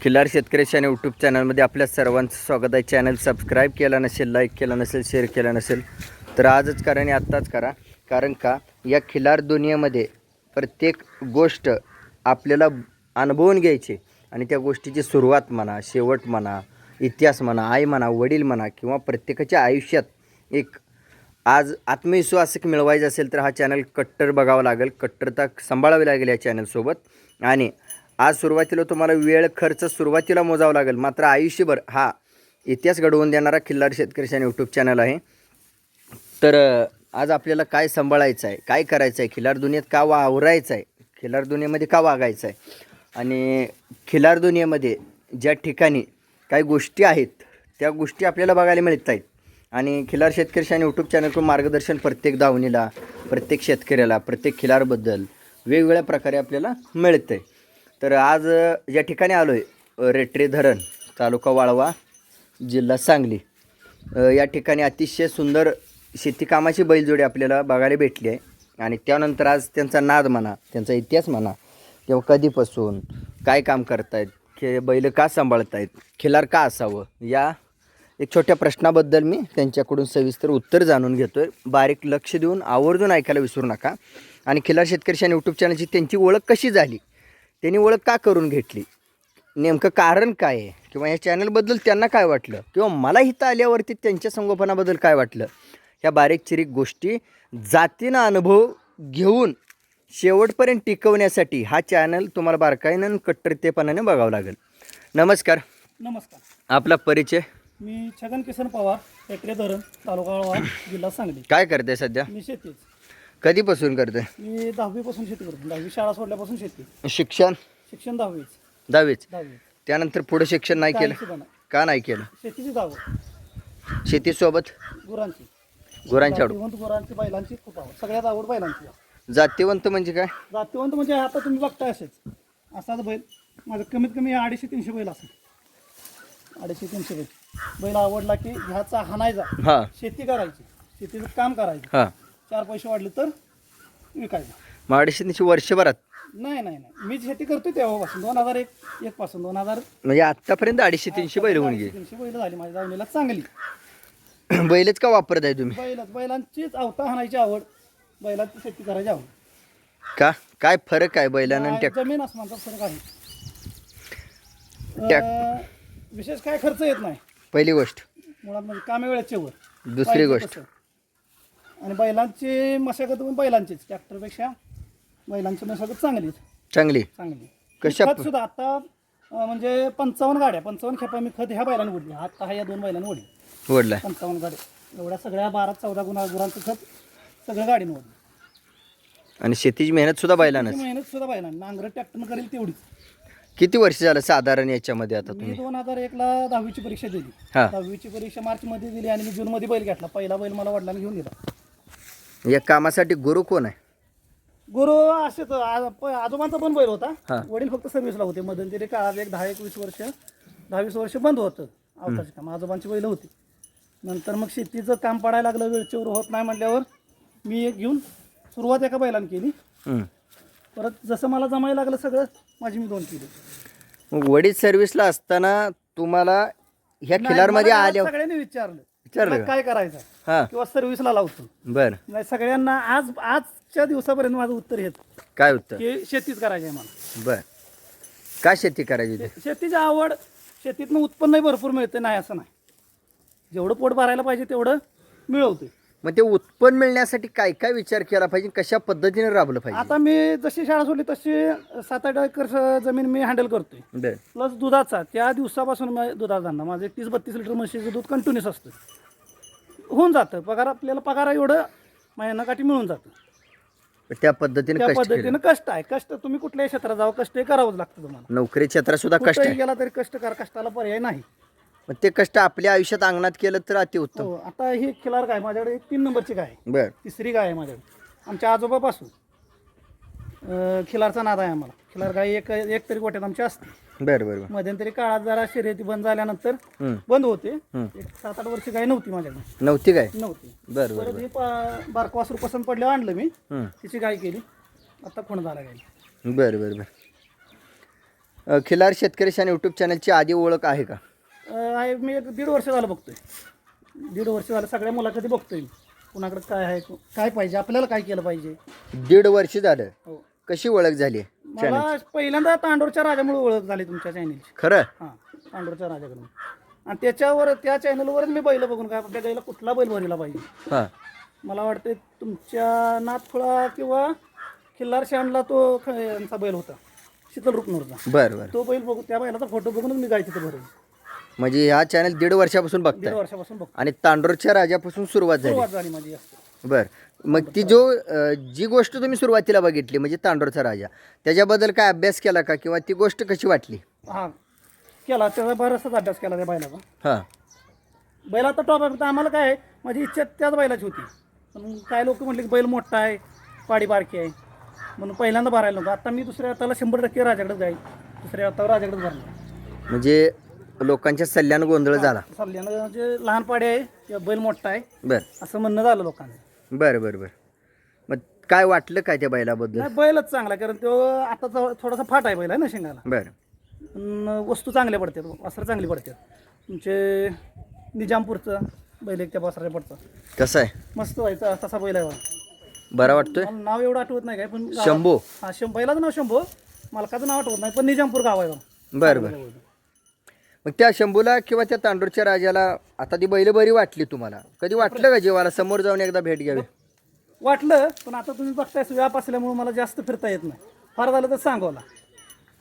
खिल्लार शेतकऱ्याच्या आणि यूट्यूब चॅनलमध्ये आपल्या सर्वांचं स्वागत आहे. चॅनल सबस्क्राईब केला नसेल, लाईक केला नसेल, शेअर केला नसेल तर आजच करा आणि आत्ताच करा. कारण का या खिल्लार दुनियेमध्ये प्रत्येक गोष्ट आपल्याला अनुभवून घ्यायची आणि त्या गोष्टीची सुरुवात म्हणा, शेवट म्हणा, इतिहास म्हणा, आई म्हणा, वडील म्हणा किंवा प्रत्येकाच्या आयुष्यात एक आज आत्मविश्वास मिळवायचा असेल तर हा चॅनल कट्टर बघावा लागेल, कट्टरता सांभाळावी लागेल या चॅनलसोबत. आणि आज सुरुवातीला तुम्हाला वेळ खर्च सुरुवातीला मोजावा लागेल, मात्र आयुष्यभर हा इतिहास घडवून देणारा खिल्लार शेतकरी आणि यूट्यूब चॅनल आहे. तर आज आपल्याला काय सांभाळायचं आहे, काय करायचं आहे, खिल्लार दुनियेत का वावरायचं आहे, खिल्लार दुनियेमध्ये का वागायचं आहे आणि खिल्लार दुनियेमध्ये ज्या ठिकाणी काही गोष्टी आहेत त्या गोष्टी आपल्याला बघायला मिळत आहेत. आणि खिल्लार शेतकरी आणि यूट्यूब चॅनलकडून मार्गदर्शन प्रत्येक दावणीला, प्रत्येक शेतकऱ्याला, प्रत्येक खिल्लारबद्दल वेगवेगळ्या प्रकारे आपल्याला मिळतं आहे. तर आज या ठिकाणी आलो आहे रेटरे धरण, तालुका वाळवा, जिल्हा सांगली. या ठिकाणी अतिशय सुंदर शेतीकामाची बैलजोडी आपल्याला बघायला भेटली आहे. आणि त्यानंतर आज त्यांचा नाद म्हणा, त्यांचा इतिहास म्हणा, तेव्हा कधीपासून काय काम करतायत, बैल का सांभाळतायत, खिल्लार का असावं, या एक छोट्या प्रश्नाबद्दल मी त्यांच्याकडून सविस्तर उत्तर जाणून घेतो आहे. बारीक लक्ष देऊन आवर्जून ऐकायला विसरू नका. आणि खिल्लार शेतकरी आणि यूट्यूब चॅनलची त्यांची ओळख कशी झाली, त्यांनी ओळख का करून घेतली, नेमकं कारण काय आहे, किंवा या चॅनलबद्दल त्यांना काय वाटलं, किंवा मला इथं आल्यावरती त्यांच्या संगोपनाबद्दल काय वाटलं, ह्या बारीक चिरीक गोष्टी जातीनं अनुभव घेऊन शेवटपर्यंत टिकवण्यासाठी हा चॅनल तुम्हाला बारकाईनं कट्टरतेपणाने बघावं लागेल. नमस्कार. नमस्कार. आपला परिचय. मी छगन किसन पवार, रेटरे धरण, तालुका वाळवा, जिल्हा सांगली. काय करते सध्या? मी शेतीच. कधीपासून करते? मी 10वी पासून शेती करतो. 10वी शाळा सोडल्यापासून शेती. शिक्षण? शिक्षण 10वीच. 10वीच. 10वी. त्यानंतर पुढे शिक्षण नाही केलं? का नाही केलं? शेतीची आवड. शेतीसोबत गुरांची. गुरांची आवड. जातीवंत गुरांची, बैलांची खूप आवड. सगळ्यात आवड बैलांची. जातीवंत म्हणजे काय? जातीवंत म्हणजे आता तुम्ही बघताय असाच बैल माझं कमीत कमी 250-300 बैल असेल. 250-300 बैल. बैल आवडला की ह्याचा हाणायचा, हां शेती करायची, शेतीचं काम करायचं, हां. 4 पैसे वाढले तर विकायचं. माडीशी वर्षभरात? नाही, मी शेती करतोय तेव्हापासून 2001 पासून 2000 म्हणजे आत्तापर्यंत 250-300 बैल होऊन गेली. 300 बैल झाली माझ्या दावणीला चांगली. बैलच का वापरताय तुम्ही? बैलांचीच अवता हाणायची आवड, बैलांची शेती करायची आवड. का काय फरक आहे बैलांना आणि जमीन आसमानचा फरक आहे. ट्रॅक्टर? विशेष काय खर्च येत नाही पहिली गोष्ट. मुळात म्हणजे कामे वेळेच्या वर. दुसरी गोष्ट, आणि बैलांची मशागत पण बैलांचीच, ट्रॅक्टरपेक्षा बैलांची मशागत चांगली. चांगली. कशा खत सुद्धा आता म्हणजे 55 खेपा मी खत ह्या बैलांनी ओढली. आता ह्या 2 बैलांनी ओढली. ओढला? 55 गाड्या. एवढ्या सगळ्या 12-14 गुरांचं खत सगळं गाडीनं ओढलं. आणि शेतीची मेहनत सुद्धा बैलांना? मेहनत सुद्धा बैलांना. नांगर ट्रॅक्टरनं करेल तेवढीच. किती वर्ष झालं साधारण याच्यामध्ये आता मी तुम्ही? 2001ला 10वीची परीक्षा दिली. हा. 10वीची परीक्षा मार्चमध्ये दिली आणि मी जूनमध्ये बैल घेतला. पहिला बैल मला वडिलांनी घेऊन दिला. या कामासाठी गुरु कोण आहे? गुरु असेच आजोबांचा पण बैल होता. हा. वडील फक्त सर्व्हिसला होते. मध्यंतरी काळात एक 10-20 वर्ष 10-20 वर्ष बंद होतं अवताचे काम. आजोबांची बैल होती. नंतर मग शेतीचं काम पडायला लागलं, वेळचेवर होत नाही म्हटल्यावर मी एक घेऊन सुरुवात एका बैलानं केली. परत जसं मला जमायला लागलं सगळं माझी मी 2 केली. मग वडील सर्व्हिसला असताना तुम्हाला ह्या खिल्लारमध्ये आल्या? सगळ्यांनी विचारलं का? काय करायचं, हां. किंवा सर्व्हिसला लावतो. बरं. नाही, सगळ्यांना आजच्या दिवसापर्यंत माझं उत्तर हेच काय उत्तर? की शेतीच करायची आहे मला. बरं. काय शेती करायची होती? शेतीची आवड. शेतीतनं उत्पन्नही भरपूर मिळते, नाही असं नाही. जेवढं पोट भरायला पाहिजे तेवढं मिळवते. मग ते उत्पन्न मिळण्यासाठी काय काय विचार केला पाहिजे, कशा पद्धतीने राबलं पाहिजे? आता मी जशी शाळा सोडली तशी 7-8 एकर जमीन मी हँडल करतोय. बरं. प्लस दुधाचा, त्या दिवसापासून दुधाचा धंदा. माझं 30-32 लिटर म्हशीचं दूध कंटिन्यूस असतं. होऊन जातं पगार, आपल्याला पगार एवढं महिन्याकाठी मिळून जातं. त्या पद्धतीने त्या कष्ट केले. पद्धतीनं कष्ट आहे. कष्ट तुम्ही कुठल्याही क्षेत्रात जावं, कष्ट करावंच लागतं तुम्हाला. नोकरी क्षेत्रात सुद्धा कष्ट कुठेही आहे. गेला तरी कष्ट करा, कष्टाला पर्याय नाही. पण ते कष्ट आपल्या आयुष्यात अंगणात केलं तर अतिउत्तम. हो. आता ही खिलार गाय माझ्याकडे 3 नंबरची गाय आहे. बरं. 3री गाय आहे माझ्याकडे. आमच्या आजोबापासून खिलारचा नाद आहे आम्हाला. खिलार गाय एक तरी गोट्यात आमची असते. बरं बरं बरं. मध्यंतरी काळात जरा शर्यती बंद झाल्यानंतर बंद होते. एक 7-8 वर्ष गाय नव्हती माझ्याकडे. नव्हती काय? नव्हती. बरं बरं परत ही बारकवासरू पसंत पडल्यावर आणलं मी. बरं. तिची गाय केली. आता खूण झाला गाय. बरं बरं बरं. खिलार शेतकरी शान यूट्यूब चॅनलची आधी ओळख आहे का? आहे. मी एक 1.5 वर्ष झालं बघतोय. 1.5 वर्ष झालं सगळ्या मुलाखती बघतोय. कुणाकडे काय आहे, काय पाहिजे, आपल्याला काय केलं पाहिजे. 1.5 वर्ष झालं. हो. कशी ओळख झाली चॅनल? मला पहिल्यांदा तांडोरच्या राजामुळे ओळख झाली तुमच्या चॅनलची. खरं? हां, तांडोरच्या राजाकडून. आणि त्याच्यावर त्या चॅनलवरच मी बैल बघून काय आपल्या गाईला कुठला बैल भरीला पाहिजे. हां. मला वाटतं तुमच्या नाथखोळा किंवा खिल्लार शानला तो यांचा बैल होता, शीतल रुपनूरचा. बरं बरं. तो बैल बघू, त्या बैलाचा फोटो बघूनच मी गाय तिथं भरली. म्हणजे ह्या चॅनल 1.5 वर्षापासून 1.5 बघताय वर्षापासून बघतो. आणि तांडोरच्या राजापासून सुरुवात झाली. सुरुवात झाली माझी जास्त. बर. मग ती जी गोष्ट तुम्ही सुरुवातीला बघिटली म्हणजे तांडोरचा राजा, त्याच्याबद्दल काय अभ्यास केला का किंवा ती गोष्ट कशी वाटली? हां, केला. त्याचा बराचसाच अभ्यास केला त्या बैलाचा. हां. बैल आता टॉप आहे. फक्त आम्हाला काय आहे, माझी इच्छा त्याच बैलाची होती. पण काय लोक म्हटले की बैल मोठा आहे, पाडी बारकी आहे, म्हणून पहिल्यांदा भरायला नको. आता मी दुसऱ्या हाताला 100% राजाकडेच जाईल, दुसऱ्या हातावर राजाकडेच भरणार. म्हणजे लोकांच्या सल्ल्यानं गोंधळ झाला. सल्ल्यानं जे लहान पाडी आहे किंवा बैल मोठा आहे बर असं म्हणणं झालं लोकांचं. बरं बरं बरं. मग काय वाटलं काय त्या बैलाबद्दल? नाही, बैलच चांगला आहे, कारण तो आता थोडासा फाट आहे बैल आहे ना शिंगाला. बरं. पण वस्तू चांगल्या पडतात, वस्त्र चांगली पडतात. तुमचे निजामपूरचं बैल एक त्या वस्त्राच्या पडतं, कसं आहे? मस्त व्हायचा तसा बैल आहे बघा. बरं वाटतोय? मला नाव एवढं आठवत नाही काय, पण शंभू. हां, बैलाचं नाव शंभू, मालकाचं नाव आठवत नाही, पण निजामपूर गाव आहे बघा. बरं बरं. मग त्या शंभूला किंवा त्या तांडोरच्या राजाला आता ती बैल बरी वाटली तुम्हाला? कधी वाटलं का जीवाला समोर जाऊन एकदा भेट घ्यावी? वाटलं, पण आता तुम्ही बघताय व्याप असल्यामुळे मला जास्त फिरता येत नाही. फार झालं तर सांगोला,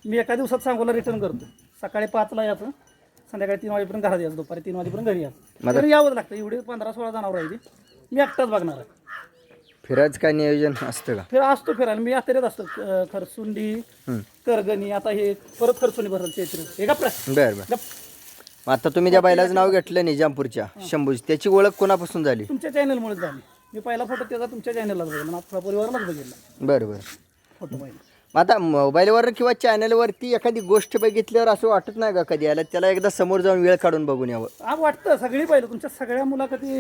मी एका दिवसात सांगोला रिटर्न करतो. सकाळी 5ला यायचं, संध्याकाळी 3 वाजेपर्यंत घरात यायचं, दुपारी 3 वाजेपर्यंत घरी यायचं. घरी यावंच लागतं. एवढी 15-16 जनावर राहिली, मी एकटाच बघणार आहे. फिरायचं काय नियोजन असतं का? असतो फिरायला, मी यात्रेत असतो. खरसुंडी, करगणी, आता हे परत खरसुंडी भरल चैत्र. हे का बरं बरं. मग आता तुम्ही ज्या बैलाचं नाव घेतलं निजामपूरच्या शंभूची, त्याची ओळख कोणापासून झाली? तुमच्या चॅनलमुळेच झाली. मी पहिला फोटो त्याचा तुमच्या चॅनललाच बघितला, आपल्या परिवारालाच बघितला बरं बरं. फोटो पाहिजे. मग आता मोबाईलवर किंवा चॅनलवरती एखादी गोष्ट बघितल्यावर असं वाटत नाही का कधी यायला त्याला एकदा समोर जाऊन वेळ काढून बघून यावं? हा, वाटतं. सगळी पाहिलं तुमच्या सगळ्या मुलाखती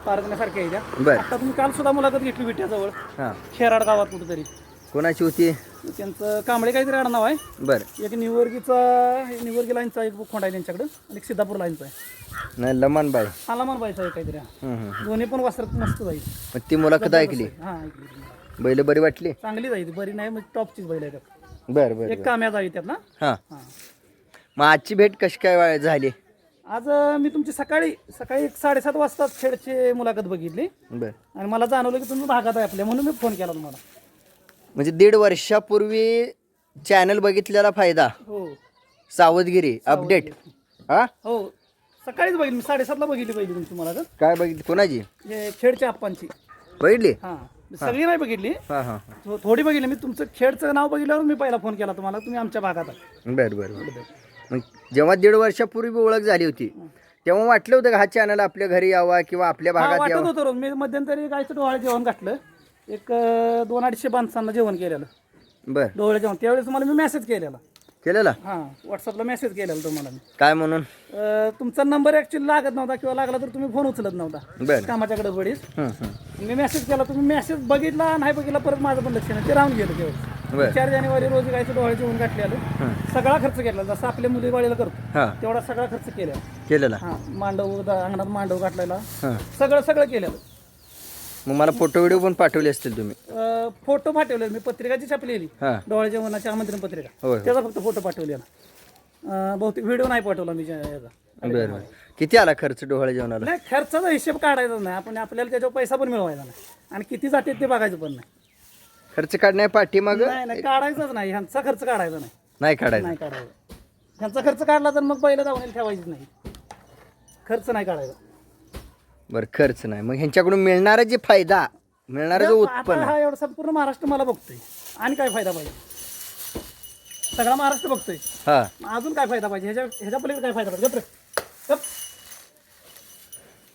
पारगण्यासारख्या आहे त्या. बरं. आता तुम्ही काल सुद्धा मुलाखत घेतली विट्याजवळ, हां. खेराड गावात कुठेतरी. कोणाची होती? त्यांचं कांबळे काहीतरी आडनाव आहे. बरं. एक निवर्गी लाईनचा एक खोंड आहे त्यांच्याकडं, आणि एक सिद्धापूर लाईनचा आहे. नाही, लमनबाई. बाईचा आहे काहीतरी. दोन्ही पण वस्त्रात मस्त जाईल. मग ती मुलाखत ऐकली? हां, ऐकली. बैल बरी वाटली? चांगली जाईल, बरी नाही म्हणजे टॉपचीच बैल आहे त्यात. बरं बरं. एक काम्या जावी त्यात ना. हां. हां. मग आजची भेट कशी काय झाली? आज मी तुमची सकाळी 7:30 वाजता खेळची मुलाखत बघितली, बरं. आणि मला जाणवलं की तुम्ही भागात आहे आपल्या, म्हणून मी फोन केला तुम्हाला. म्हणजे 1.5 वर्षापूर्वी चॅनल बघितलेला फायदा, हो, सावधगिरी, अपडेट. हा, हो, सकाळीच बघितली मी. 7:30ला बघितली पहिली तुमची मुलाखत. काय बघितली? कोणाची? हे खेडच्या आप्पांची बघितली? हां, सगळी नाही बघितली, हां हां. थोडी बघितली. मी तुमचं खेडचं नाव बघितल्यावर मी पहिला फोन केला तुम्हाला, तुम्ही आमच्या भागात आहे. बरं बरं बरं. मग जेव्हा 1.5 वर्षापूर्वी ओळख झाली होती तेव्हा वाटलं होतं का हा चॅनल आपल्या घरी यावा किंवा आपल्या भागात वाटत यावा? होतं रोज. मी मध्यंतरी गायचं डोहाळे जेवण घातलं, एक 200-250 माणसांना जेवण केलेलं, बरं. डोहाळे जेवण. त्यावेळेस तुम्हाला मी मेसेज केलेला. केलेला? हां, व्हॉट्सअपला मेसेज केलेला तुम्हाला मी. काय म्हणून? तुमचा नंबर ॲक्च्युली लागत नव्हता, किंवा लागला तर तुम्ही फोन उचलत नव्हता बरं. कामाच्या गडबडीत. मी मेसेज केला, तुम्ही मेसेज बघितला नाही बघितला, परत माझं पण लक्ष नाही, ते राहून गेलं बरं. तेव्हा. 4 जानेवारी रोजी गायचं डोहाळे जेवण घातलेलं, सगळा खर्च केला जसं आपल्या मुलीवाळीला करतो हां. तेवढा सगळा खर्च केला. केलेला? हां, मांडव, अंगणात मांडव घातलेला, हां. सगळं केलेलं. मग मला फोटो व्हिडिओ पण पाठवले असतील तुम्ही? फोटो पाठवले मी, पत्रिकाची छापलेली हां. डोहाळे जेवणाची आमंत्रण पत्रिका, होय. त्याचा फक्त फोटो पाठवलेला. बहुतेक व्हिडिओ नाही पाठवला मी याचा. बरं बरं. किती आला खर्च डोहाळे जेवणाला? नाही, खर्चाचा हिशेब काढायचा नाही आपण, आपल्याला त्याच्यावर पैसा पण मिळवायचा नाही, आणि किती जाते ते बघायचं पण नाही. खर्च काढण्या पाठीमाग नाही, काढायचाच नाही. ह्यांचा खर्च काढायचा नाही. नाही काढायचा? नाही काढायचा. ह्यांचा खर्च काढला तर मग पहिलं जाऊन ठेवायचीच नाही. खर्च नाही काढायचा. बरं, खर्च नाही. मग ह्यांच्याकडून मिळणारा जे फायदा, मिळणारा जो आता उत्पन्न, हा एवढा संपूर्ण महाराष्ट्र मला बघतोय, आणि काय फायदा पाहिजे? सगळा महाराष्ट्र बघतोय, हां. अजून काय फायदा पाहिजे? ह्याच्या पलीकडे काय फायदा पाहिजे? गप.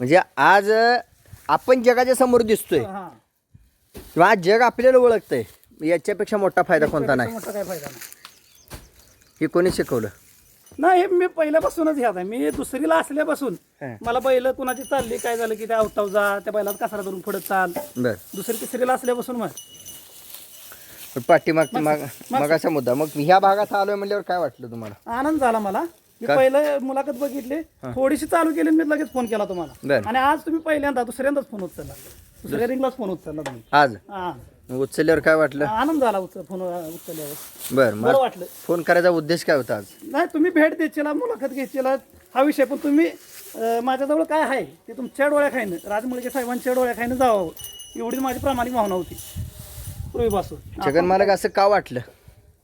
म्हणजे आज आपण जगाच्या समोर दिसतोय हां, किंवा आज जग आपल्याला ओळखतंय, याच्यापेक्षा मोठा फायदा कोणता नाही. मोठा काय फायदा नाही. हे कोणी शिकवलं? नाही, हे मी पहिल्यापासूनच ह्यात आहे. मी दुसरीला असल्यापासून हां. मला बैल कुणाची चालली काय झालं की त्या अवताव जा, त्या बैलात कचरा धरून पुढे चाल. बरं. दुसरी तिसरीला असल्यापासून मग पाठीमाग मग असा मुद्दा मग ह्या भागात आलोय म्हणल्यावर काय वाटलं तुम्हाला? आनंद झाला मला. मी पहिलं मुलाखत बघितली, थोडीशी चालू केली, मी लगेच फोन केला तुम्हाला. बरं. आणि आज तुम्ही पहिल्यांदा दुसऱ्यांदाच फोन उचलला, दुसऱ्या रिंगलाच फोन उचलला तुम्ही. आज हा, उचलल्यावर काय वाटलं? आनंद झाला फोन उचलल्यावर. बरं, बरं वाटलं. फोन करायचा उद्देश काय होता आज? नाही, तुम्ही भेट द्यायचीला, मुलाखत घ्यायचीला हा विषय, पण तुम्ही माझ्याजवळ काय आहे ते तुमच्या डोळ्याखाईनं, राजमुलगे साहेबांच्या डोळ्याखाईनं जावं, एवढीच माझी प्रामाणिक भावना होती पूर्वीपासून. छगन मला असं का वाटलं?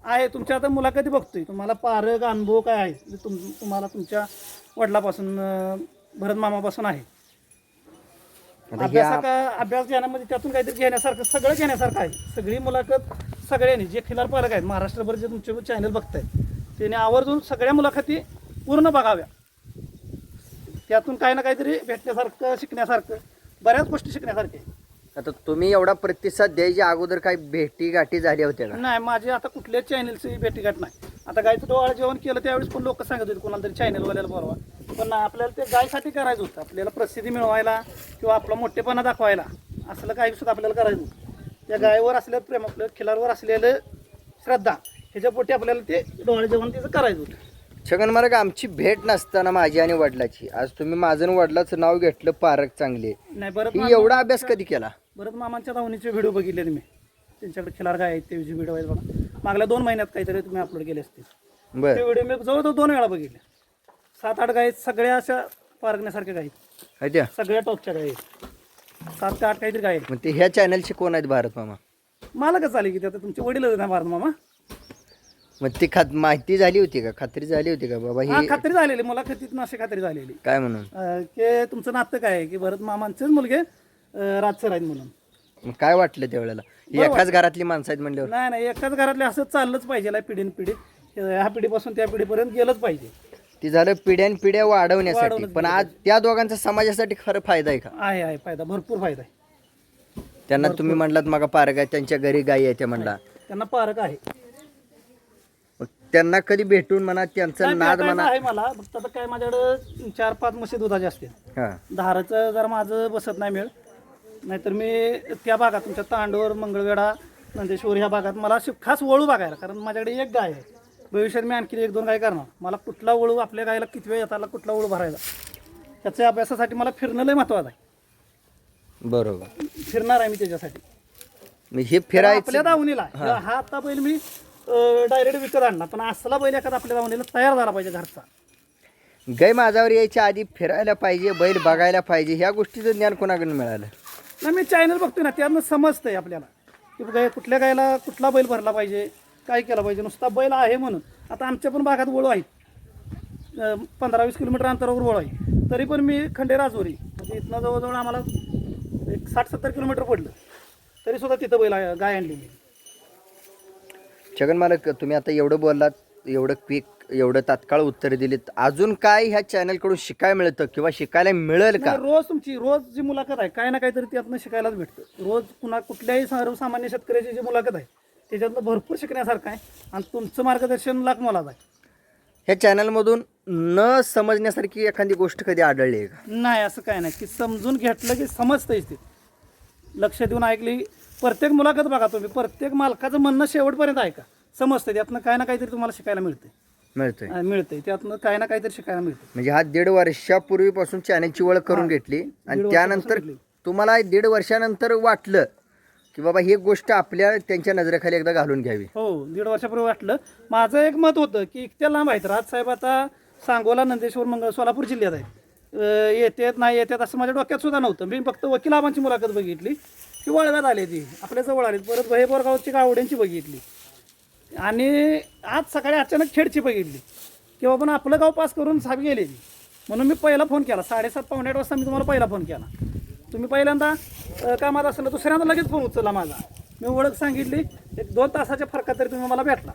आहे तुमच्या आता मुलाखती बघतोय, तुम्हाला पारक अनुभव काय आहे ते तुम्हाला तुमच्या वडिलापासून भरत मामापासून आहे. अभ्यास घेण्यामध्ये त्यातून काहीतरी घेण्यासारखं, सगळं घेण्यासारखं आहे. सगळी मुलाखत सगळ्यांनी, जे खिलार पालक आहेत महाराष्ट्रभर जे तुमचे चॅनल बघतायत, त्याने आवर्जून सगळ्या मुलाखती पूर्ण बघाव्या. त्यातून काही ना काहीतरी भेटण्यासारखं, शिकण्यासारखं, बऱ्याच गोष्टी शिकण्यासारख्या. आता तुम्ही एवढा प्रतिसाद द्यायच्या अगोदर काही भेटी गाठी झाल्या होत्या का? नाही, माझी आता कुठल्याच चॅनलची भेटीगाठ नाही. आता गायचं डोळा जेवण केलं त्यावेळेस पण लोक सांगत होते कोणाला तरी चॅनलवाल्याला बोलवा, पण आपल्याला ते गायसाठी करायचं होतं. आपल्याला प्रसिद्धी मिळवायला किंवा आपला मोठेपणा दाखवायला असलं काही सुद्धा आपल्याला करायचं होतं. त्या गायवर असलेलं प्रेम, आपलं खिलारवर असलेलं श्रद्धा, ह्याच्या पोटी आपल्याला ते डोळे जेवण त्याचं करायचं होतं. छगन मला आमची भेट नसताना माझी आणि वडिलाची, आज तुम्ही माझं आणि वडिलाचं नाव घेतलं पारक चांगले, नाही बरं, ही एवढा अभ्यास कधी केला? भरत मामांच्या धावणीचे व्हिडिओ बघितले तुम्ही, त्यांच्याकडे खिलार गाय आहेत ते व्हिडिओ आहेत बघा, मागल्या 2 महिन्यात काहीतरी तुम्ही अपलोड केले असतील. बरं, ते व्हिडिओ मी जवळजवळ 2 वेळा बघितले. 7-8 गाय सगळ्या अशा पारगण्यासारख्या गाय, आहे त्या सगळ्या टॉपच्या गाय आहेत. 7 ते 8 काहीतरी गाय आहेत. मग ते ह्या चॅनलचे कोण आहेत भारत मामा? मला कसं आली की ते आता तुमचे वडील ना भारत मामा. मग ती माहिती झाली होती का, खात्री झाली होती का बाबा हा, ही खात्री झालेली, मुलाखतीतून अशी खात्री झालेली काय म्हणून? की तुमचं नातं काय आहे, की भरत मामांचेच मुलगे राजसर आहेत म्हणून. मग काय वाटलं त्यावेळेला? ही एकाच घरातली माणसं आहेत म्हणल्यावर? नाही, एकाच घरातले असं चाललंच पाहिजे, पिढीन पिढी, ह्या पिढीपासून त्या पिढीपर्यंत गेलंच पाहिजे. ती झालं पिढ्यानपिढ्या वाढवण्यासाठी, पण आज त्या दोघांचा समाजासाठी खरं फायदा आहे का? आहे फायदा, भरपूर फायदा आहे. त्यांना तुम्ही म्हणलात मग पारक आहे, त्यांच्या घरी गाई आहे, त्या म्हणला त्यांना पारक आहे. मग त्यांना कधी भेटून म्हणा, त्यांचा नाद भेटायचं म्हणा. आहे मला, फक्त आता काय माझ्याकडं 4-5 म्हशी दुधाचे असते. हा, धाराचं जर माझं बसत नाही मिळ, नाहीतर मी त्या भागात तुमच्या तांडोर, मंगळवेढा, नंदेश्वर ह्या भागात मला खास वळू बघायला, कारण माझ्याकडे एक गाय आहे. भविष्यात मी आणखी 1-2 गाय करणार. मला कुठला वळू, आपल्या गायला किती वेळ येताला कुठला वळू भरायचा, त्याच्या अभ्यासासाठी मला फिरणं लय महत्त्वाचं आहे. बरोबर, फिरणार आहे मी त्याच्यासाठी. मी हे फिरायचं आपल्या दावणीला हा आता बैल मी डायरेक्ट विकत आणला, पण असला बैल एखादा आपल्या दावणीला तयार झाला पाहिजे घरचा. गाय माझ्यावर यायच्या आधी फिरायला पाहिजे, बैल बघायला पाहिजे, ह्या गोष्टीचं ज्ञान कोणाकडून मिळालं? नाही, मी चॅनल बघतोय ना, त्यातनं समजतंय आपल्याला की गाय कुठल्या गायला कुठला बैल भरला पाहिजे, काय केलं पाहिजे. नुसता बैल आहे म्हणून, आता आमच्या पण भागात वळू आहेत, 15-20 किलोमीटर अंतरावर वळू आहे, तरी पण मी खंडेराजुरी म्हणजे इथनं जवळजवळ आम्हाला एक 60-70 किलोमीटर पडलं, तरी सुद्धा तिथं बैल गाय आणली मी. छगन मला तुम्ही आता एवढं बोललात, एवढं क्विक, एवढं तात्काळ उत्तर दिलीत, अजून काय ह्या चॅनलकडून शिकायला मिळतं किंवा शिकायला मिळेल का? रोज तुमची रोज जी मुलाखत आहे, काय ना काहीतरी त्यातनं शिकायलाच भेटतं. रोज कुठल्याही सर्वसामान्य शेतकऱ्याची जी मुलाखत आहे त्याच्यातनं भरपूर शिकण्यासारखं आहे, आणि तुमचं मार्गदर्शन लाख मोलाचं आहे. ह्या चॅनलमधून न समजण्यासारखी एखादी गोष्ट कधी आढळली आहे का? नाही, असं काय नाही, की समजून घेतलं की समजतंच ते. लक्ष देऊन ऐकली, प्रत्येक मुलाखत बघा तुम्ही, प्रत्येक मालकाचं म्हणणं शेवटपर्यंत ऐका, समजतं. त्यातनं काय ना काहीतरी तुम्हाला शिकायला मिळतंय, त्यातनं काय ना काहीतरी शिकायला मिळतं. म्हणजे हा 1.5 वर्षापूर्वीपासून चॅनलची ओळख करून घेतली, आणि त्यानंतर तुम्हाला 1.5 वर्षानंतर वाटलं की बाबा ही गोष्ट आपल्या त्यांच्या नजरेखाली एकदा घालून घ्यावी? हो, 1.5 वर्षापूर्वी वाटलं. माझं एक मत होतं की इतक्या लांब आहेत राजसाहेब, आता सांगोला, नंदेश्वर, सोलापूर जिल्ह्यात आहेत, येतात नाही येतात असं माझ्या डोक्यात सुद्धा नव्हतं. मी फक्त वकिलाबांची मुलाखत बघितली की वळव्यात आली, ती आपल्या जवळ आली. परत भयेबोरगावची गावड्यांची बघितली, आणि आज सकाळी अचानक खेडची बघितली की बाबा आपलं गाव पास करून साहेब गेले. म्हणून मी पहिला फोन केला, 7:30-8 वाजता मी तुम्हाला पहिला फोन केला. तुम्ही पहिल्यांदा कामात असलं, दुसऱ्यांदा लगेच फोन उचलला माझा. मी ओळख सांगितली, 1-2 तासाच्या फरकात तरी तुम्ही मला भेटला.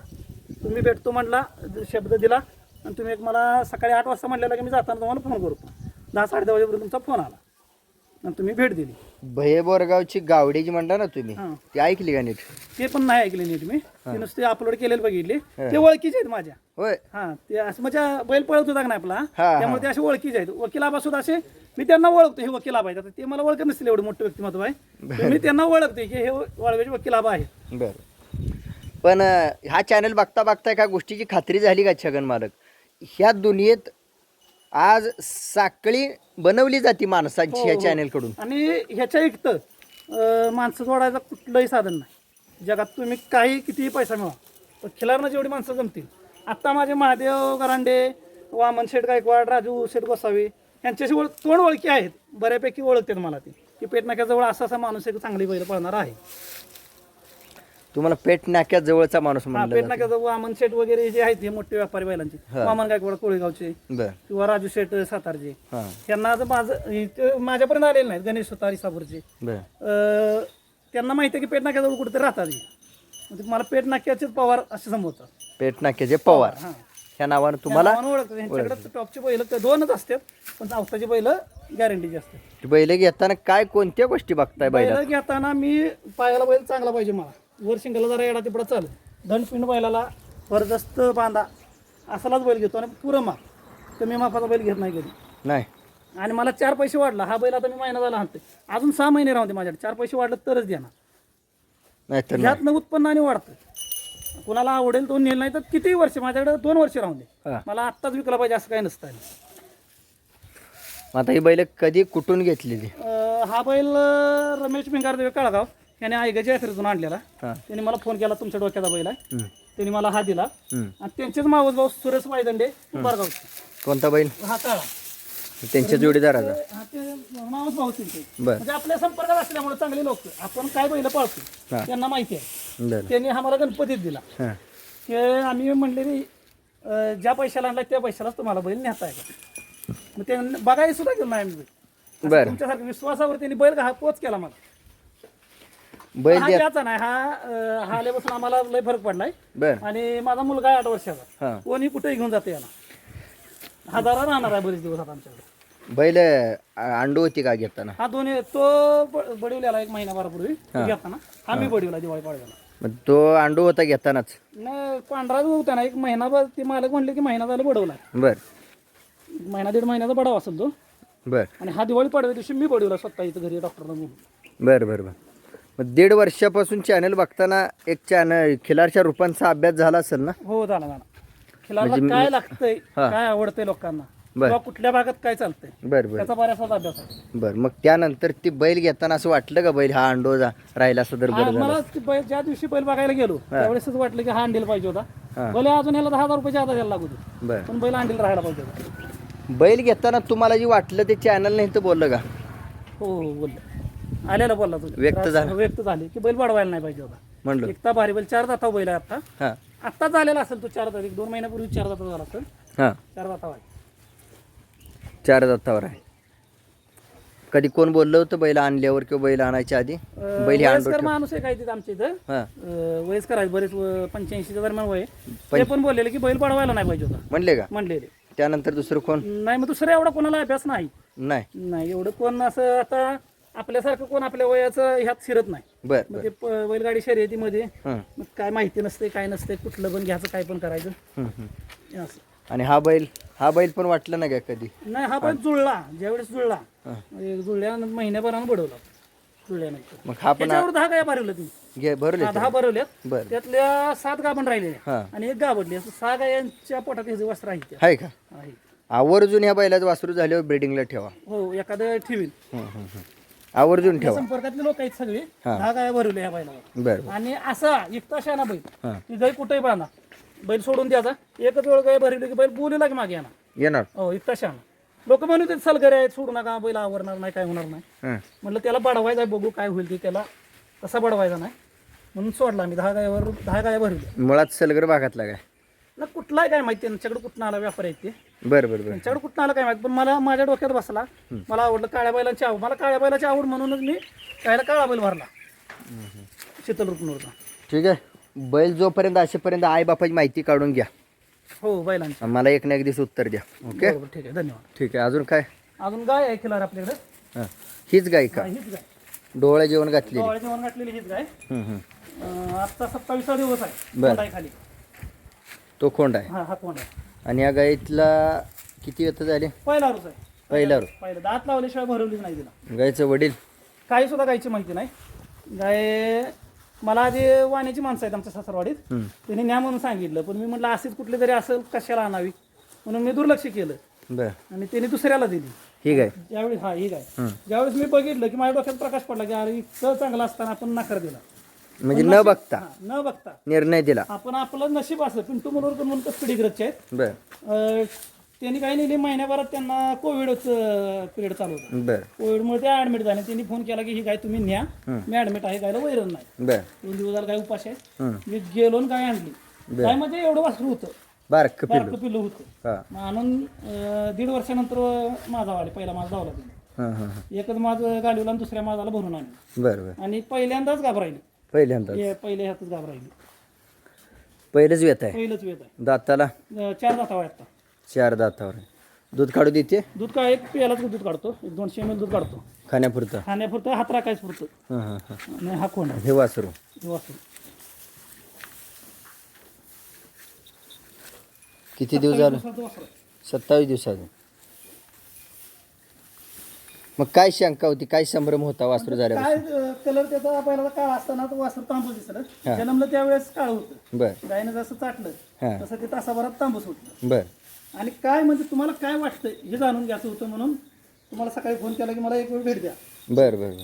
तुम्ही भेटतो म्हटला, शब्द दिला, आणि तुम्ही एक मला सकाळी 8 वाजता म्हटलेलं की मी जाताना तुम्हाला फोन करतो. 10-10:30 वाजेपर्यंत तुमचा फोन आला आणि तुम्ही भेट दिली. भयेबोरगावची गावडीची म्हणता ना तुम्ही, हां, ती ऐकली का नीट? ते पण नाही ऐकले नीट मी, ते नुसते अपलोड केलेलं बघितले. ते ओळखीचे आहेत माझ्या. होय, हा, ते असं माझ्या बैल पळत होता का नाही आपला, हा. त्यामुळे ते असे ओळखीचे आहेत. वकिलापासून असे मी त्यांना ओळखतो, हे वकिलाबा आहेत. आता ते मला ओळखत नसतील, एवढं मोठं व्यक्तिमत्व आहे, मी त्यांना ओळखते की हे वाळव्याचे वकिलाबा आहेत. बरं. पण हा चॅनल बघता बघता एका गोष्टीची खात्री झाली का छगन मालक, ह्या दुनियेत आज साखळी बनवली जाते माणसांची ह्या हो. चॅनलकडून. आणि ह्याच्या इकतं माणसं जोडायचं कुठलंही साधन नाही जगात. तुम्ही काही कितीही पैसा मिळवा पण खिलारनं जेवढी माणसं जमतील. आत्ता माझे महादेव गरांडे, वामन शेठ गायकवाड, राजू शेठ गोसावी यांच्याशी तोंड ओळखी आहेत, बऱ्यापैकी ओळखतात मला ती की पेटनाक्याजवळ असा असा माणूस एक चांगली बैल पळणार आहे. तुम्हाला पेट नाक्यात जवळचा माणूस हा, म्हणलं जातं. पेटनाक्याजवळ वामन शेठ वगैरे जे आहेत हे मोठे व्यापारी बैलांचे, वामन गायकवाड कोळेगावचे बर किंवा राजू शेठ सातारचे, हां त्यांना आज माझ्यापर्यंत आलेले नाहीत. गणेश सुतारी साबरचे बर त्यांना माहिती आहे की पेटनाक्याजवळ कुठेतरी राहतात हे. म्हणजे मला पेटनाक्याचेच पवार असे संबोधतात. पेट नाक्याचे पवार हा, ह्या नावानं तुम्हाला ओळखतात. यांच्याकडे टॉपचे बैल दोनच असतात पण अवताची बैल गॅरंटीची असतात. बैल घेताना काय कोणत्या गोष्टी बघताय बैला? बैल घेताना मी पायाला बैल चांगला पाहिजे मला, वर शिंगाला जरा येडा तिपडा चालेल, दंडपिंड बैलाला जबरदस्त बांधा असलाच बैल घेतो आणि पुरं माप, कमी मापाचा बैल घेत नाही कधी. नाही आणि मला 4 पैसे वाढला हा बैल, आता मी महिना झाला हाणते, अजून 6 महिने राहते माझ्याकडे, 4 पैसे वाढलं तरच देणार. नाहीतर नाही. ह्यातनं उत्पन्नाने वाढतं. कोणाला आवडेल तो नेल, नाही तर किती वर्ष माझ्याकडे 2 वर्ष राहून दे, हा. मला आत्ताच विकला पाहिजे असं काही नसतं. आता ही बैल कधी कुठून घेतलेली? हा बैल रमेश भिंगारदेव काळगाव याने आयगाच्या यात्रेतून आणलेला. हां त्यांनी मला फोन केला, तुमच्या डोक्याचा बैल आहे. हम्म. त्यांनी मला हा दिला हम्म. आणि त्यांचेच मावस भाऊ सुरेश वायदंडे बारगावचे, कोणता बैल? हा काळा, त्यांच्या जोडीदाराचा? हा ते मावस भाऊ त्यांचे. बर म्हणजे आपल्या संपर्कात असल्यामुळे चांगले लोक, आपण काय बैल पाळतो हा. त्यांना माहिती आहे. बर त्यांनी आम्हाला गणपतीत दिला. हां ते आम्ही म्हणले रे ज्या पैशाला आणला त्या पैशालाच तुम्हाला बैल नेता आहे का, मग ते बघायला सुद्धा घेऊन नाही आम्ही बैल. बर तुमच्यासारख्या विश्वासावर त्यांनी बैल पोच केला मला. बैल हा द्या. त्याचा नाही, हा आल्यापासून आम्हाला लय फरक पडलाय. बर आणि माझा मुलगा आहे 8 वर्षाचा, हां कोणी कुठेही घेऊन जाते याला. हा जरा राहणार आहे बरेच दिवस आता आमच्याकडे. बैल अंडू होती का घेताना? हा दोन्ही तो बडिवल्याला 1 महिनाभरापूर्वी घेताना, हा मी बडिवला दिवाळी पाडव्याला. मग तो अंडू होता घेतानाच? नाही पांढरा होता ना 1 महिनाभर, ते मालक म्हणले की महिना झाला बडवला, बर 1 दीड महिन्याचा बडाव असेल तो. बर आणि हा दिवाळी पाडव्या दिवशी मी बडिवला स्वतः इथं घरी डॉक्टरला बोलून. बर बर बर मग 1.5 वर्षापासून चॅनल बघताना एक चॅनल खिलारच्या रूपांचा अभ्यास झाला असेल ना? हो झाला झाला. खिलारला काय लागतंय, हा. काय आवडतंय लोकांना, बर. किंवा कुठल्या भागात काय चालतंय, बर बर त्याचा बऱ्याचसा अभ्यास आहे. बर मग त्यानंतर ती बैल घेताना असं वाटलं का बैल हा अंडो राहिला असं तर बरं झालं? मला ती बैल ज्या दिवशी बैल बघायला गेलो त्यावेळेसच वाटलं की हा अंडील पाहिजे होता. हा. बैल अजून ह्याला 10,000 रुपये जादा द्यायला लागू होते, बर पण बैल अंडील राहायला पाहिजे होता. बैल घेताना तुम्हाला जे वाटलं ते चॅनल नाही तर बोललं का? हो हो बोललो, आलेला बोलला तू, व्यक्त झालं? व्यक्त झाले की बैल वाढवायला नाही पाहिजे होता. म्हणलं एकता भारी बैल 4 दाता बैल आहे आता, हां आत्ता झालेला असेल तो 4 दात, 1-2 महिन्यापूर्वी 4 दाता झाला असेल. हां 4 दाता आहे. 4 दातावर आहे. कधी कोण बोललं होतं बैल आणल्यावर किंवा बैल आणायच्या आधी बैल हे अंडो वयस्कर माणूस आहे काय तिथं आमच्या इथं, हां वयस्कर आहे बरेच, 85च्या दरम्यान वय, ते पण बोललेले की बैल वाढवायला नाही पाहिजे होता म्हणले का? म्हणलेले. त्यानंतर दुसरं कोण? नाही मग दुसरं एवढा कोणाला अभ्यास नाही, नाही एवढं कोण असं आता आपल्यासारखं कोण आपल्या वयाचं ह्यात शिरत नाही. बर मग बर ते बैलगाडी शर्यतीमध्ये हं, मग काय माहिती नसते, काय नसते, कुठलं पण घ्यायचं, काय पण करायचं हं, हं. हे असं. आणि हा बैल पण वाटलं ना का कधी? नाही हा बैल जुळला, ज्यावेळेस जुळला, हं. एक जुळल्या महिन्याभरानं बडवला, जुळल्यानंतर मग हा पण त्याच्यावर 10 गाया भरवल्या तुम्ही, घे भरले 10 भरवल्यात, बर त्यातल्या 7 गाभण राहिलेल्या हां आणि 1 गाभडली, असं 6 गायांच्या पोटात हे वस्त्र आहे. आहे का? आवर्जून ह्या बैलाचं वासरू झाल्यावर ब्रिडिंगला ठेवा. हो एखादं ठेवील. हं, हं, हं. आवर्जून ठेवा. संपर्कातले लोक आहेत सगळे, हां. 10 गाया भरवल्या ह्या बैलावर. बर बर आणि असा एकटा शाना बैल, हां ती गाय कुठेही बांधा, बैल सोडून द्यायचा, एकच वेळ गाय भरली की बैल बोलीला की मागे येणार. येणार. हो एकटा शाना. लोक म्हणून ते सलगरे आहेत, सोडू नका, बैल आवरणार नाही, काय होणार नाही. हं. म्हटलं त्याला बडवायचा आहे, बघू काय होईल ते, त्याला तसा बडवायचा नाही म्हणून सोडला मी. 10 गाया भरवल्या. मुळात सलगर भागातला काय? ना कुठलाही काय माहिती, त्यांच्याकडे कुठं आला व्यापार आहेत ते, बर बर बर त्यांच्याकडे कुठं आला काय माहिती, पण मला माझ्या डोक्यात बसला, मला आवडलं काळ्या बैलांची आवड, मला काळ्या बैलाची आवड म्हणूनच मी त्याला काळा बैल भरला शीतल रुक्नूरचा. ठीक आहे. बैल जोपर्यंत असेपर्यंत आई बापाची माहिती काढून घ्या. हो बैलांची. मला एक ना एक दिवस उत्तर द्या. ओके बरोबर, ठीक आहे, धन्यवाद. ठीक आहे. अजून काय? अजून गाय आहे खिलार आपल्याकडे. हां हीच गाय का? हा, हीच गाय, डोळे जेवण घातलेली? डोळ्या जेवण घातलेली हीच गाय. हं, हं. आजचा 27वा दिवस आहे. बरं. कोंड आहे खाली. तो खोंड आहे. हा कोंड आहे. आणि या गाईतला किती येतं झाले? पहिला रोज आहे. पहिला रोज. पहिलं दात लावल्याशिवाय भरवलीच नाही तिला. गायचं वडील? काही सुद्धा गायची माहिती नाही. गाय मला आधी वाण्याची माणसं आहेत आमच्या सासरवाडीत, त्यांनी न्या म्हणून सांगितलं, पण मी म्हटलं असेच कुठले तरी असेल कशाला आणावी म्हणून मी दुर्लक्ष केलं बर आणि त्यांनी दुसऱ्याला दिली. ठीक आहे. ज्यावेळेस ही गाय ज्यावेळेस मी बघितलं की माझ्या डोक्यात प्रकाश पडला की अरे इतकं चांगलं असताना आपण नकार दिला. म्हणजे न बघता न बघता निर्णय दिला. आपण आपलं नशीब असं पिंटू मनोरकर म्हणून पिढीग्रजचे आहेत. बर त्यांनी काही नाही महिन्याभरात त्यांना कोविडच पिरियड चालू होता. बर कोविडमुळे ते ऍडमिट झाले. त्यांनी फोन केला की ही गाय तुम्ही न्या, मी ऍडमिट आहे, गायला वैरण नाही. बर 2 दिवस झाले गाय उपाशी आहे. मी गेलो आणि गाय आणली. गाय म्हणजे एवढं वासरू होतं, बारक पिल्लू. बारकं पिल्लू होतं. हा मग आणून 1.5 वर्षानंतर माझा वाले पहिला माझा धावला त्यांनी. हा हा एकच माझं गाडीला आणि दुसऱ्या माझाला भरून आणलं बर बर आणि पहिल्यांदाच घाबरायली. पहिल्यांदा पहिल्या ह्यातच घाबरायली. पहिलेच वेत आहे. पहिलंच वेद आहे. दाताला 4 दातावा आता. 4 दातावर आहे. दूध काढू देते दूध काय एक पेलाच दूध काढतो, 200 ml दूध काढतो. खाण्यापुरतं. खाण्यापुरतं, हात राखायच पुरतं. हा हा हा आणि हा कोंड हे वासरू वासरू. किती दिवस झालं? 27 दिवसाचं. मग काय शंका होती, काय संभ्रम होता वासरू झाल्यावर? काय कलर त्याचा पहिला काळा असताना तो वासरू तांबूस दिसलं. जन्मलं त्यावेळेस काळ होतं. बर गायनं जसं चाटलं हा तसं ते तासाभरात तांबूस होतं. बर आणि काय म्हणजे तुम्हाला काय वाटतं हे जाणून घ्यायचं होतं म्हणून तुम्हाला सकाळी फोन केला की मला एक वेळ भेट द्या. बर बर बर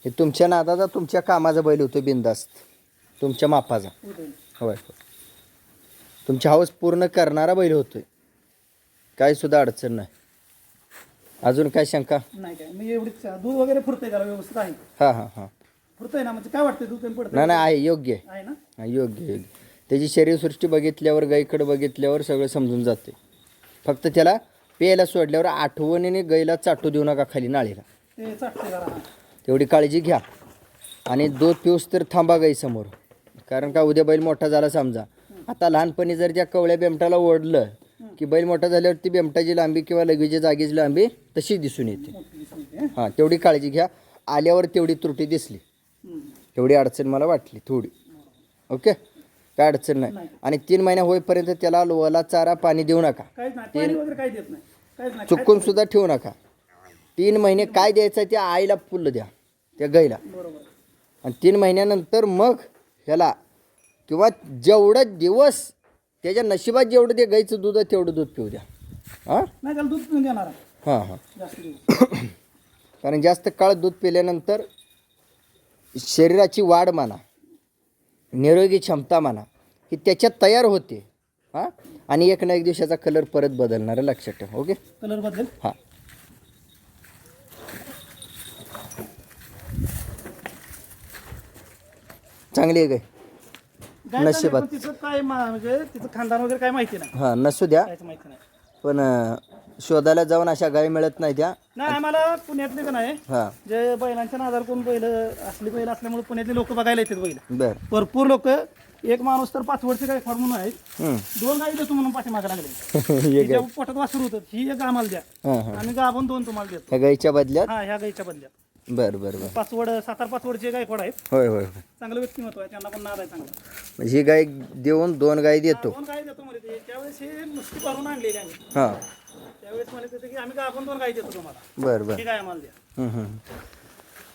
हे तुमच्या नादाचा, तुमच्या कामाचा बैल होतो, बिनधास्त तुमच्या मापाचा. होय तुमची हौस पूर्ण करणारा बैल होतोय, काही सुद्धा अडचण नाही. अजून काय शंका? नाही काय मी एवढीच दूध वगैरे फुरतंय त्याला व्यवस्थित आहे. हा हा हा फुरतंय ना, म्हणजे काय वाटतंय दूध कमी पडतं नाही नाही आहे, योग्य आहे. आहे ना. हा, योग्य योग्य. त्याची शरीरसृष्टी बघितल्यावर, गाईकडे बघितल्यावर सगळं समजून जाते. फक्त त्याला प्यायला सोडल्यावर आठवणीने गाईला चाटू देऊ नका खाली नाळीला, ते चाटतंय जरा. तेवढी काळजी घ्या. आणि दूध पिऊस तर थांबा गाईसमोर, कारण का उद्या बैल मोठा झाला समजा, आता लहानपणी जर त्या कवळ्या बेमटाला ओढलं की बैल मोठा झाल्यावर ती बेमटाची लांबी किंवा लगेची जागेची लांबी तशी दिसून येते. हां तेवढी काळजी घ्या. आल्यावर तेवढी त्रुटी दिसली, तेवढी अडचण मला वाटली थोडी. ओके, काय अडचण नाही. आणि 3 महिने होईपर्यंत त्याला लोला चारा पाणी देऊ नका, काहीच नाही, पाणी वगैरे काही देत नाही, काहीच नाही. चुकून सुद्धा ठेवू नका. 3 महिने काय द्यायचं त्या आईला फुल द्या, त्या गाईला. बरोबर. आणि 3 महिन्यानंतर मग ह्याला किंवा जेवढं दिवस त्याच्या नशिबात जेवढं ते गाईचं दूध आहे तेवढं दूध पिऊ द्या. हां नाही त्याला दूध पिऊन देणार आहे हां हां जास्त दिवस. कारण जास्त काळ दूध पिल्यानंतर शरीराची वाढ म्हणा, निरोगी क्षमता म्हणा, ही त्याच्यात तयार होते. हां आणि एक ना एक दिवसाचा कलर परत बदलणार आहे, लक्षात ठेवा. ओके, कलर बदलेल. हां चांगली आहे गाय. गाय नशिबात. चांगली, पण तिचं काय म्हणजे तिचं खानदान वगैरे काय माहिती नाही, हां नसू द्या, काहीच माहिती नाही. पण शोधायला जाऊन अशा गाय मिळत नाही त्या. नाही आम्हाला पुण्यातले का नाही, हां जे बैलांच्या नादाला कोण बैल असली बैल असल्यामुळे पुण्यातले लोक बघायला येतात बैल. बर भरपूर लोक. एक माणूस तर 5 वर्ष काय फार म्हणून आहेत, हं. 2 गाई देतो म्हणून पाठीमागे लागले. हे गाय. तिच्या पोटात वासरू होतं, ही एक आम्हाला द्या, हां हां आम्ही गाभून 2 तुम्हाला देतो. ह्या गाईच्या बदल्यात. हा ह्या गाईच्या बदल्यात. बर बर बर 7-5 गायकवाड आहेत. होय होय होय. चांगलं व्यक्तिमत्व आहे, त्यांना पण नाद आहे चांगला. म्हणजे ही गाय देऊन 2 गाय देतो. 2 गाई देतो म्हणजे ते त्यावेळेस हे नुसती भरून आणलेली आम्ही. हां त्यावेळेस म्हणत होते की आम्ही गाभून 2 गाई देतो तुम्हाला, बर बर ही गाय आम्हाला द्या.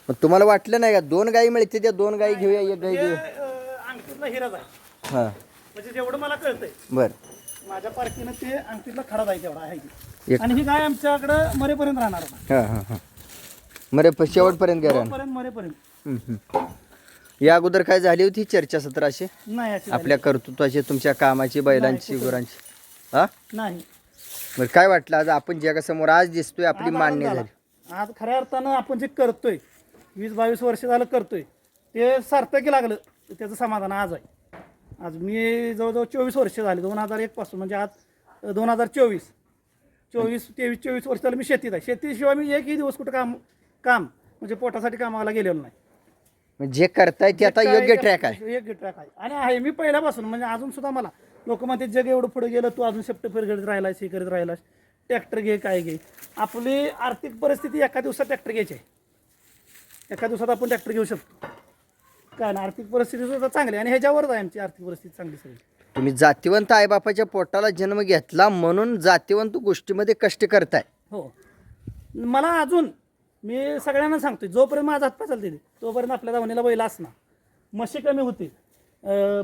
मग तुम्हाला वाटलं नाही का 2 गाई मिळते, त्या 2 गाई घेऊया, एक गाई हे घेऊया? अंगठीतला हिराच आहे, हां म्हणजे जेवढं मला कळतंय बर माझ्या पारखीनं ते अंगठीतला खडा आहे तेवढा आहे ती. एक. आणि ही गाय आमच्याकडं मरेपर्यंत राहणार आता. हां हां हां मरे शेवटपर्यंत गेल्या. जोपर्यंत मरेपर्यंत. या अगोदर काय झाली होती चर्चा सत्राशी नाही अशी आपल्या कर्तृत्वाची, तुमच्या कामाची, बैलांची, गुरांची? हां नाही. बरं काय वाटलं आज आपण जगासमोर आज दिसतोय, आपली आज मान्य आनंद झाली? झाला. आज खऱ्या अर्थानं आपण जे करतोय 20-22 वर्ष झालं करतोय ते सार्थकी लागलं, त्याचं समाधान आज आहे. आज मी जवळजवळ 24 वर्ष झाली, 2001 पासून, म्हणजे आज 2024 23-24 वर्ष झालं मी शेतीत आहे. शेतीशिवाय मी एकही दिवस कुठं काम म्हणजे पोटासाठी कामाला गेलेलो नाही. म्हणजे जे करताय ते आता योग्य ट्रॅक आहे. योग्य ट्रॅक आहे आणि आहे मी पहिल्यापासून. म्हणजे अजून सुद्धा मला लोक म्हणते जग एवढं पुढे गेलं, तू अजून शेपट फिरगडत राहिलास, हे करत राहिलास, ट्रॅक्टर घे, काय घे. आपली आर्थिक परिस्थिती एका दिवसात ट्रॅक्टर घ्यायची आहे, एका दिवसात आपण ट्रॅक्टर घेऊ शकतो. काय ना, आर्थिक परिस्थिती सुद्धा चांगली आहे आणि ह्याच्यावरच आहे आमची आर्थिक परिस्थिती चांगली सगळी. तुम्ही जातीवंत आईबापाच्या पोटाला जन्म घेतला म्हणून जातीवंत गोष्टीमध्ये कष्ट करताय. हो, मला अजून मी सगळ्यांना सांगतोय, जोपर्यंत माझा हातपाय चालते तोपर्यंत आपल्या दावणीला बैल असणार. म्हशी कमी होतील,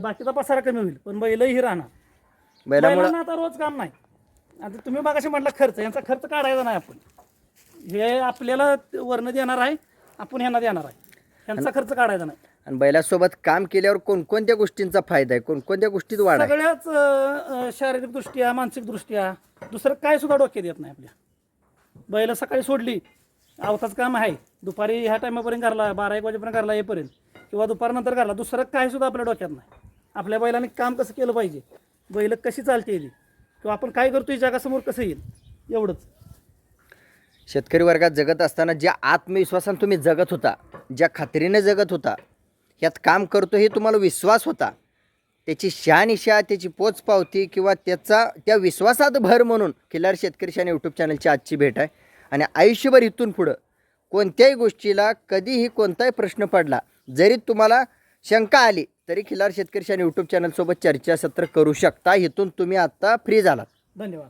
बाकीचा पसारा कमी होईल, पण बैलही राहणार. बैलामुळं बैलांना आता रोज काम नाही. आता तुम्ही मागाशी म्हटलं खर्च, यांचा खर्च काढायचा नाही आपण. हे आपल्याला वर्ण देणार आहे, आपण ह्यांना देणार आहे. यांचा खर्च काढायचा नाही. आणि बैलासोबत काम केल्यावर कोणकोणत्या गोष्टींचा फायदा आहे, कोणकोणत्या गोष्टीत वाढ आहे? सगळ्याच शारीरिकदृष्ट्या, मानसिकदृष्ट्या दुसरं काय सुद्धा डोक्यात येत नाही आपल्या. बैल सकाळी सोडली, आवताच काम आहे, दुपारी ह्या टायमापर्यंत घरला 12-1 वाजेपर्यंत घरला येईपर्यंत, किंवा दुपारनंतर घरला, दुसरं काय सुद्धा आपल्या डोक्यात नाही. आपल्या बैलाने काम कसं केलं पाहिजे, बैल कशी चालते येईल, किंवा आपण काय करतोय जगासमोर कसं येईल, एवढंच. शेतकरी वर्गात जगत असताना ज्या आत्मविश्वासाने तुम्ही जगत होता, ज्या खात्रीने जगत होता, यात काम करतो हे तुम्हाला विश्वास होता, त्याची शहानिशा, त्याची पोचपावती किंवा त्या विश्वासात भर म्हणून खिल्लार शेतकरी शान यूट्यूब चॅनलची आजची भेट आहे. आणि आयुष्यभर इथून पुढं कोणत्याही गोष्टीला कधीही कोणताही प्रश्न पडला, जरी तुम्हाला शंका आली, तरी खिल्लार शेतकरी शान यूट्यूब चॅनलसोबत चर्चासत्र करू शकता. इथून तुम्ही आत्ता फ्री झालात. धन्यवाद.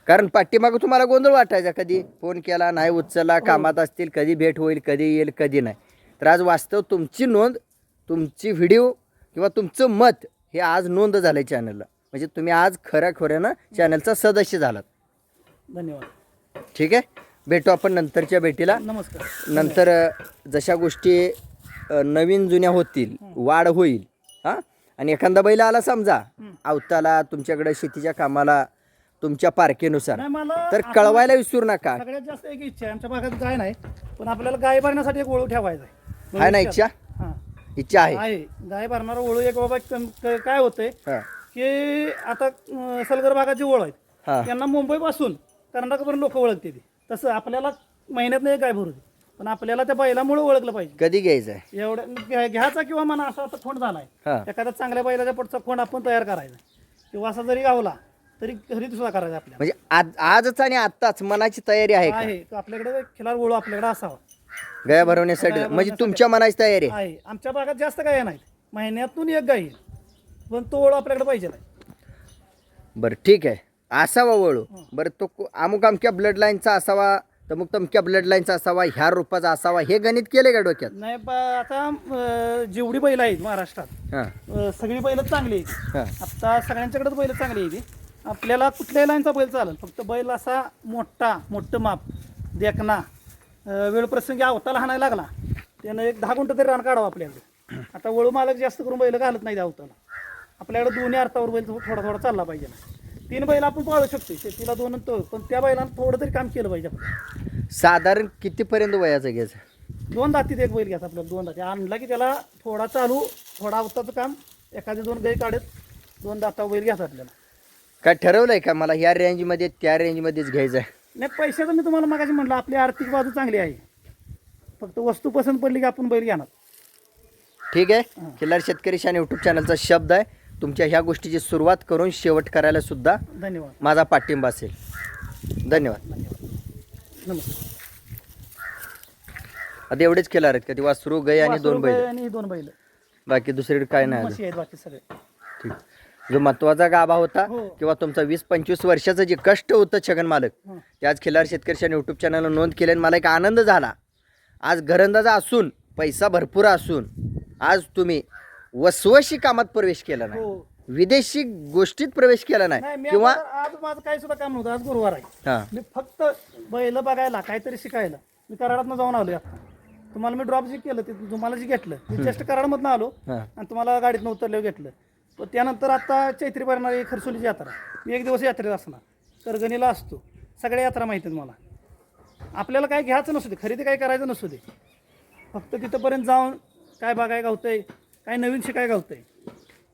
कारण पाठीमागं तुम्हाला गोंधळ वाटायचा, कधी फोन केला नाही उचलला, कामात असतील, कधी भेट होईल, कधी येईल, कधी नाही. तर आज वास्तव तुमची नोंद, तुमची व्हिडिओ किंवा तुमचं मत हे आज नोंद झालं आहे चॅनलला. म्हणजे तुम्ही आज खऱ्याखोऱ्यानं चॅनलचा सदस्य झालात. धन्यवाद. ठीक आहे, भेटू आपण नंतरच्या भेटीला. नमस्कार. नंतर जशा गोष्टी नवीन जुन्या होतील, वाढ होईल. हां, आणि एखादा बैल आला समजा अवताला, तुमच्याकडे शेतीच्या कामाला, तुमच्या पारखेनुसार, नाही, मला तर कळवायला विसरू नका. सगळ्यात जास्त एक इच्छा आहे, आमच्या भागात गाय नाही, पण आपल्याला गाय भरण्यासाठी एक ओळू ठेवायचा आहे. आहे ना इच्छा? हां, इच्छा आहे. आहे. गाय भरणारा ओळू एक बाबा काय होतंय हां की आता सलगर भागात जे ओळ आहेत हां त्यांना मुंबईपासून कर्नाटकपर्यंत लोक ओळखते ती. तसं आपल्याला महिन्यातनं एक गाय भरू दे, पण आपल्याला त्या बैलामुळे ओळखलं पाहिजे. कधी घ्यायचं आहे? एवढं घ्यायचा, किंवा म्हणा असा आता खोंड झालाय, हां एखाद्या चांगल्या बैलाच्या पोटचा खोंड आपण तयार करायचा, किंवा असा जरी गावला तरी खरेदी सुद्धा करायचा आपल्याला. म्हणजे आजच आणि आत्ताच मनाची तयारी आहे का? आहे तो आपल्याकडे खिलार ओळू आपल्याकडे असावा गाया भरवण्यासाठी. म्हणजे तुमच्या मनाची तयारी आहे. आहे. आमच्या भागात जास्त गाय नाहीत, महिन्यातून एक गाय आहे, पण तो ओळू आपल्याकडे पाहिजे नाही. बरं ठीक आहे, असावा वळू. बरं तो अमुक अमक्या ब्लड लाईनचा असावा, तमुक तमक्या ब्लड लाईनचा असावा, ह्या रूपाचा असावा, हे गणित केले का डोक्यात? नाही आता जेवढी बैल आहेत महाराष्ट्रात, हां सगळी बैल चांगली आहेत. हां आता सगळ्यांच्याकडेच बैल चांगली आहे. आपल्याला कुठल्याही लाईनचा बैल चालेल, फक्त बैल असा मोठं माप देखना, वेळ प्रसंगी अवताला हाणायला लागला, त्यानं एक 10 गुंठ तरी रान काढावं आपल्याकडे. आता वळू मालक जास्त करून बैल घालत नाही अवताला. आपल्याकडे दोन्ही अर्थावर बैल थोडा चालला पाहिजे. 3 बैल आपण पाळू शकतो, शेतीला 2 तो, पण त्या बैलानं थोडं तरी काम केलं पाहिजे आपण. साधारण कितीपर्यंत वयाचं घ्यायचं? 2 दातीत एक बैल घ्यायचा आपल्याला. 2 दाती आणला की त्याला थोडा चालू, थोडा अवताचं काम, एखादी 2 गाई काढत 2 दातावर बैल घ्यायचा आपल्याला. काय ठरवलंय का मला ह्या रेंजमध्ये त्या रेंजमध्येच घ्यायचं आहे? नाही, पैशाचं मी तुम्हाला मागाशी म्हटलं, आपली आर्थिक बाजू चांगली आहे, फक्त वस्तू पसंत पडली की आपण बैल घेणार. ठीक आहे, खिल्लार शेतकरी शान यूट्यूब चॅनलचा शब्द आहे. तुमच्या ह्या गोष्टीची सुरुवात करून शेवट करायला सुद्धा धन्यवाद. माझा पाठिंबा असेल. धन्यवाद. नमस्कार. आता एवढेच खिल्लार आहेत का? ती वासरू गाय आणि 2 बैल, आणि 2 बैल, बाकी दुसरीकडे काय नाही अजून? म्हशी आहेत बाकी सगळे. ठीक. जो महत्वाचा गाभा होता हो. किंवा तुमचा 20-25 वर्षाचं जे कष्ट होतं छगन मालक, ते आज खिल्लार शेतकरी शान यूट्यूब चॅनलला नोंद केली. आणि मला एक आनंद झाला. आज घरंदाजा असून, पैसा भरपूर असून, आज तुम्ही वसवशी कामात प्रवेश केला नाही, हो. विदेशी गोष्टीत प्रवेश केला नाही, नाही, मी किंवा आज माझं काही सुद्धा काम नव्हतं. आज गुरुवार आहे, हां मी फक्त बैल बघायला, काहीतरी शिकायला मी कराडातनं जाऊन आलो. आता तुम्हाला मी ड्रॉप जे केलं ते तुम्हाला जे घेतलं, मी जस्ट कराडमधनं आलो हां आणि तुम्हाला गाडीतनं उतरल्यावर घेतलं. पण त्यानंतर आता चैत्री भरणारी खरसोलीची यात्रा, मी एक दिवस यात्रेत असणार, करगणीला असतो, सगळ्या यात्रा माहिती आहेत मला. आपल्याला काय घ्यायचं नसू दे, खरेदी काय करायचं नसू दे, फक्त तिथंपर्यंत जाऊन काय बघाय गावतंय, काय नवीन शिकाय गावतंय,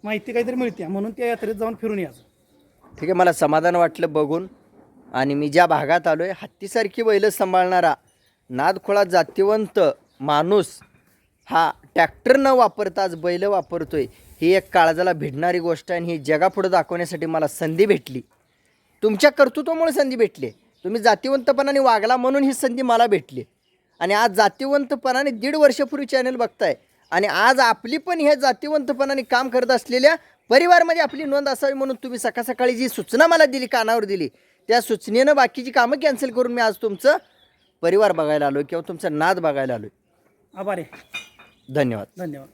माहिती काहीतरी मिळते, म्हणून त्या यात्रेत जाऊन फिरून यायचं. ठीक आहे, मला समाधान वाटलं बघून. आणि मी ज्या भागात आलो आहे, हत्तीसारखी बैलं सांभाळणारा नादखोळा जातीवंत माणूस हा ट्रॅक्टर न वापरता आज बैल वापरतोय, ही एक काळजाला भिडणारी गोष्ट आहे. आणि ही जगापुढं दाखवण्यासाठी मला संधी भेटली, तुमच्या कर्तृत्वामुळे संधी भेटली. तुम्ही जातीवंतपणाने वागला म्हणून ही संधी मला भेटली. आणि आज जातीवंतपणाने 1.5 वर्षापूर्वी चॅनल बघताय, आणि आज आपली पण ह्या जातीवंतपणाने काम करत असलेल्या परिवारमध्ये आपली नोंद असावी म्हणून तुम्ही सकाळी जी सूचना मला दिली, कानावर दिली, त्या सूचनेनं बाकीची कामं कॅन्सल करून मी आज तुमचं परिवार बघायला आलो किंवा तुमचा नाद बघायला आलो. आभारी. धन्यवाद. धन्यवाद.